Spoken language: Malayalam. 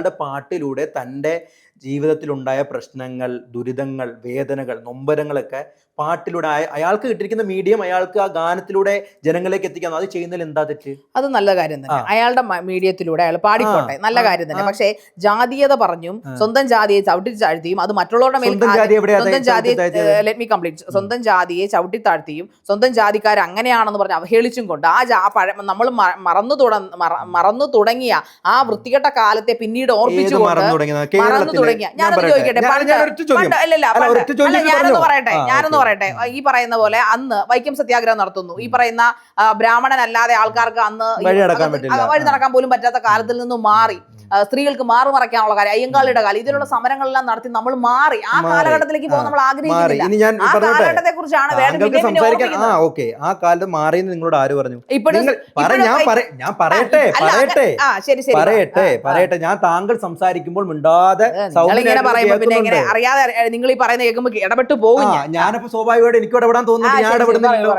അയാളുടെ പാട്ടിലൂടെ തൻ്റെ ജീവിതത്തിലുണ്ടായ പ്രശ്നങ്ങൾ, ദുരിതങ്ങൾ, വേദനകൾ, നൊമ്പരങ്ങളൊക്കെ പാട്ടിലൂടെ അയാൾക്ക് കിട്ടിയിരിക്കുന്ന മീഡിയം അയാൾക്ക് ആ ഗാനത്തിലൂടെ ജനങ്ങളിലേക്ക് എത്തിക്കാൻ, അത് ചെയ്യുന്നതിൽ എന്താ തെറ്റ്? അത് നല്ല കാര്യം തന്നെ. അയാളുടെ മീഡിയത്തിലൂടെ അയാൾ പാടിക്കോട്ടെ, നല്ല കാര്യം തന്നെ. പക്ഷേ ജാതീയത പറഞ്ഞും സ്വന്തം ജാതിയെ ചവിട്ടിത്താഴ്ത്തിയും അത് മറ്റുള്ളവരുടെ മേൽ സ്വന്തം ജാതിയെ ലെറ്റ് മീ കംപ്ലീറ്റ് സ്വന്തം ജാതിയെ ചവിട്ടിത്താഴ്ത്തിയും സ്വന്തം ജാതിക്കാർ അങ്ങനെയാണെന്ന് പറഞ്ഞ് അവഹേളിച്ചും കൊണ്ട് നമ്മൾ മറന്നു തുടങ്ങിയ ആ വൃത്തികെട്ട കാലത്തെ പിന്നീട് ഓർപ്പിച്ചുകൊണ്ട് മറന്നു തുടങ്ങിയ ഞാനൊന്ന് ചോദിക്കട്ടെ, ഞാനൊന്ന് പറയട്ടെ, ഈ പറയുന്ന പോലെ അന്ന് വൈക്കം സത്യാഗ്രഹം നടത്തുന്നു, ഈ പറയുന്ന ബ്രാഹ്മണനല്ലാതെ ആൾക്കാർക്ക് അന്ന് വഴി നടക്കാൻ പോലും പറ്റാത്ത കാലത്തിൽ നിന്നും മാറി സ്ത്രീകൾക്ക് മാറുമറയ്ക്കാനുള്ള കാര്യം, അയ്യങ്കാളിയുടെ കാലം, ഇതിലുള്ള സമരങ്ങളെല്ലാം നടത്തി നമ്മൾ മാറി ആ കാലഘട്ടത്തിലേക്ക് പോകാൻ നമ്മൾ ആഗ്രഹിക്കുന്നില്ല. ആ കാലഘട്ടത്തെ കുറിച്ചാണ് ആ കാലത്ത് മാറിയെന്ന് നിങ്ങളോട് ആര് പറഞ്ഞു? പറയട്ടെ ഞാൻ താങ്കൾ സംസാരിക്കുമ്പോൾ മിണ്ടാതെ ഇങ്ങനെ പറയുമ്പോ പിന്നെ എങ്ങനെ അറിയാതെ നിങ്ങൾ ഈ പറയുന്ന കേൾക്കുമ്പോൾ ഇടപെട്ട് പോകും. ഞാനപ്പോ സ്വാഭാവികമായിട്ട് എനിക്ക് ഇടപെടാൻ തോന്നുന്നു, ഞാൻ ഇടപെടുന്നില്ലല്ലോ.